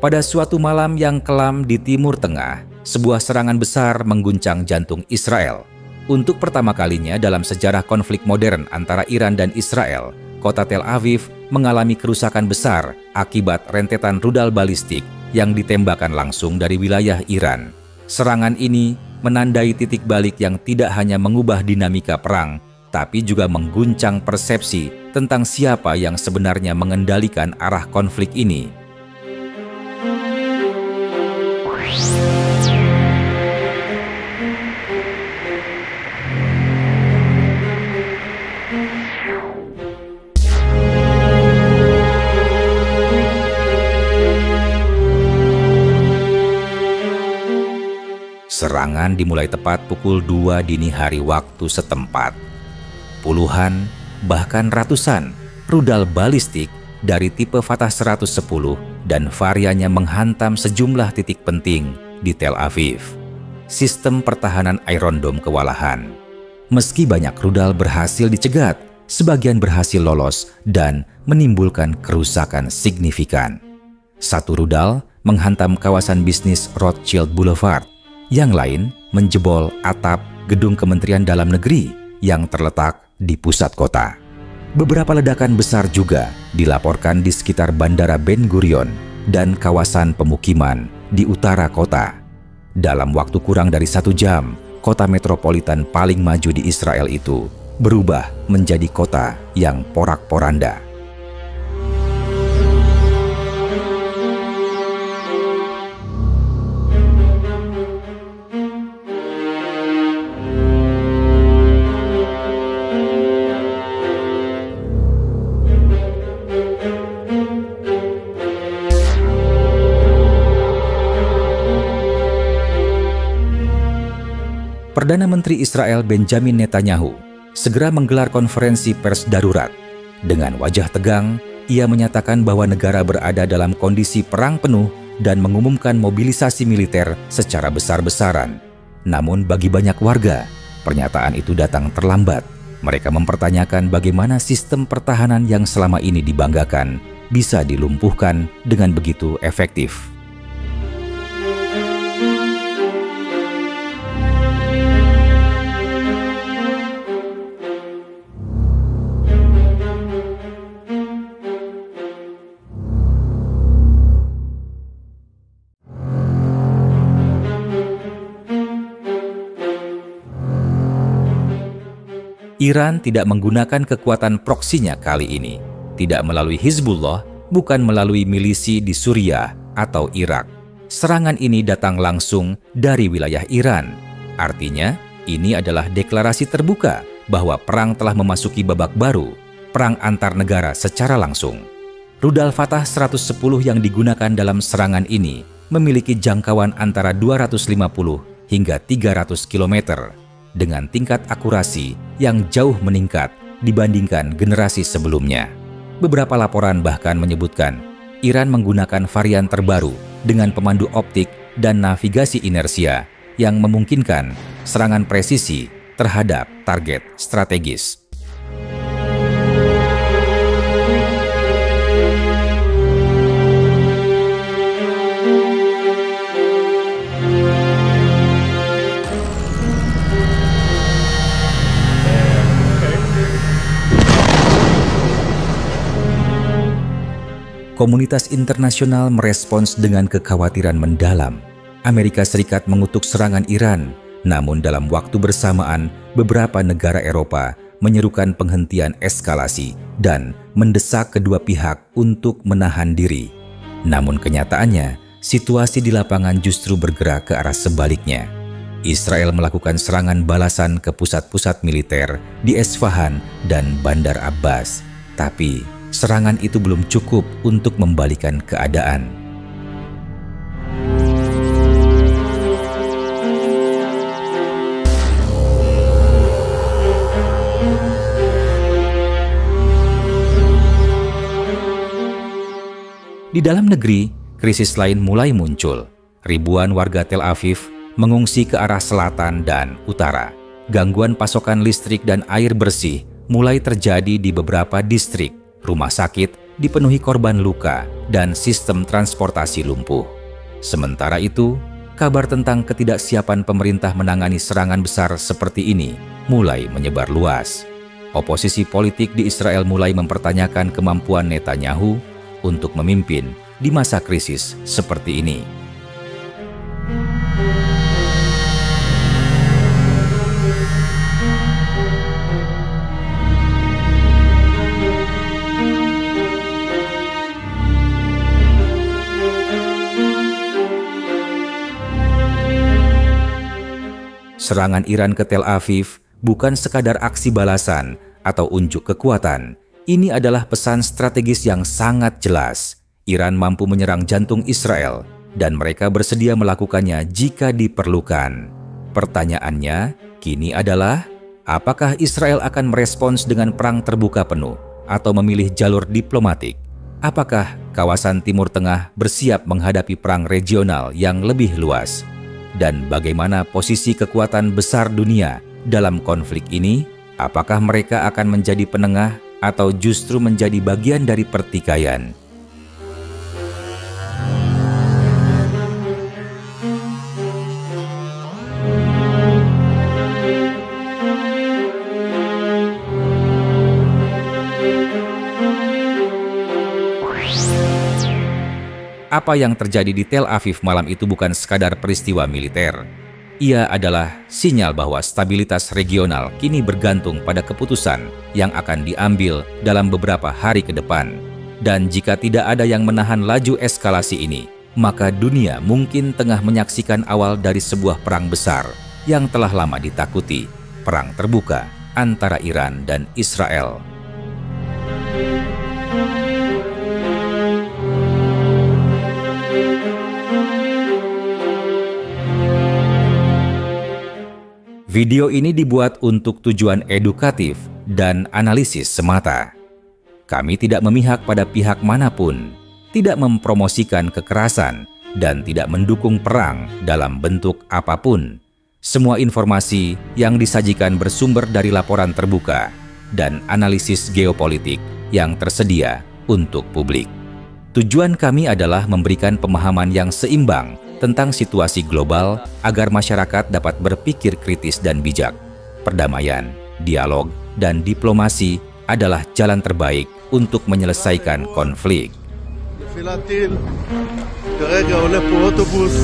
Pada suatu malam yang kelam di Timur Tengah, sebuah serangan besar mengguncang jantung Israel. Untuk pertama kalinya dalam sejarah konflik modern antara Iran dan Israel, kota Tel Aviv mengalami kerusakan besar akibat rentetan rudal balistik yang ditembakkan langsung dari wilayah Iran. Serangan ini menandai titik balik yang tidak hanya mengubah dinamika perang, tapi juga mengguncang persepsi tentang siapa yang sebenarnya mengendalikan arah konflik ini. Serangan dimulai tepat pukul 2 dini hari waktu setempat. Puluhan, bahkan ratusan, rudal balistik dari tipe Fatah 110 dan variannya menghantam sejumlah titik penting di Tel Aviv. Sistem pertahanan Iron Dome kewalahan. Meski banyak rudal berhasil dicegat, sebagian berhasil lolos dan menimbulkan kerusakan signifikan. Satu rudal menghantam kawasan bisnis Rothschild Boulevard. Yang lain menjebol atap gedung Kementerian Dalam Negeri yang terletak di pusat kota. Beberapa ledakan besar juga dilaporkan di sekitar Bandara Ben Gurion dan kawasan pemukiman di utara kota. Dalam waktu kurang dari 1 jam, kota metropolitan paling maju di Israel itu berubah menjadi kota yang porak-poranda. Perdana Menteri Israel Benjamin Netanyahu segera menggelar konferensi pers darurat. Dengan wajah tegang, ia menyatakan bahwa negara berada dalam kondisi perang penuh dan mengumumkan mobilisasi militer secara besar-besaran. Namun bagi banyak warga, pernyataan itu datang terlambat. Mereka mempertanyakan bagaimana sistem pertahanan yang selama ini dibanggakan bisa dilumpuhkan dengan begitu efektif. Iran tidak menggunakan kekuatan proksinya kali ini, tidak melalui Hizbullah, bukan melalui milisi di Suriah atau Irak. Serangan ini datang langsung dari wilayah Iran. Artinya, ini adalah deklarasi terbuka bahwa perang telah memasuki babak baru, perang antar negara secara langsung. Rudal Fatah 110 yang digunakan dalam serangan ini memiliki jangkauan antara 250 hingga 300 km. Dengan tingkat akurasi yang jauh meningkat dibandingkan generasi sebelumnya. Beberapa laporan bahkan menyebutkan Iran menggunakan varian terbaru dengan pemandu optik dan navigasi inersia yang memungkinkan serangan presisi terhadap target strategis. Komunitas internasional merespons dengan kekhawatiran mendalam. Amerika Serikat mengutuk serangan Iran, namun dalam waktu bersamaan beberapa negara Eropa menyerukan penghentian eskalasi dan mendesak kedua pihak untuk menahan diri. Namun kenyataannya, situasi di lapangan justru bergerak ke arah sebaliknya. Israel melakukan serangan balasan ke pusat-pusat militer di Esfahan dan Bandar Abbas, tapi serangan itu belum cukup untuk membalikan keadaan. Di dalam negeri, krisis lain mulai muncul. Ribuan warga Tel Aviv mengungsi ke arah selatan dan utara. Gangguan pasokan listrik dan air bersih mulai terjadi di beberapa distrik. Rumah sakit dipenuhi korban luka dan sistem transportasi lumpuh. Sementara itu, kabar tentang ketidaksiapan pemerintah menangani serangan besar seperti ini mulai menyebar luas. Oposisi politik di Israel mulai mempertanyakan kemampuan Netanyahu untuk memimpin di masa krisis seperti ini. Serangan Iran ke Tel Aviv bukan sekadar aksi balasan atau unjuk kekuatan. Ini adalah pesan strategis yang sangat jelas. Iran mampu menyerang jantung Israel dan mereka bersedia melakukannya jika diperlukan. Pertanyaannya kini adalah, apakah Israel akan merespons dengan perang terbuka penuh atau memilih jalur diplomatik? Apakah kawasan Timur Tengah bersiap menghadapi perang regional yang lebih luas? Dan bagaimana posisi kekuatan besar dunia dalam konflik ini? Apakah mereka akan menjadi penengah atau justru menjadi bagian dari pertikaian? Apa yang terjadi di Tel Aviv malam itu bukan sekadar peristiwa militer. Ia adalah sinyal bahwa stabilitas regional kini bergantung pada keputusan yang akan diambil dalam beberapa hari ke depan. Dan jika tidak ada yang menahan laju eskalasi ini, maka dunia mungkin tengah menyaksikan awal dari sebuah perang besar yang telah lama ditakuti, perang terbuka antara Iran dan Israel. Video ini dibuat untuk tujuan edukatif dan analisis semata. Kami tidak memihak pada pihak manapun, tidak mempromosikan kekerasan, dan tidak mendukung perang dalam bentuk apapun. Semua informasi yang disajikan bersumber dari laporan terbuka dan analisis geopolitik yang tersedia untuk publik. Tujuan kami adalah memberikan pemahaman yang seimbang tentang situasi global agar masyarakat dapat berpikir kritis dan bijak. Perdamaian, dialog, dan diplomasi adalah jalan terbaik untuk menyelesaikan konflik. נפילה טיל, כרגע עולה פה אוטובוס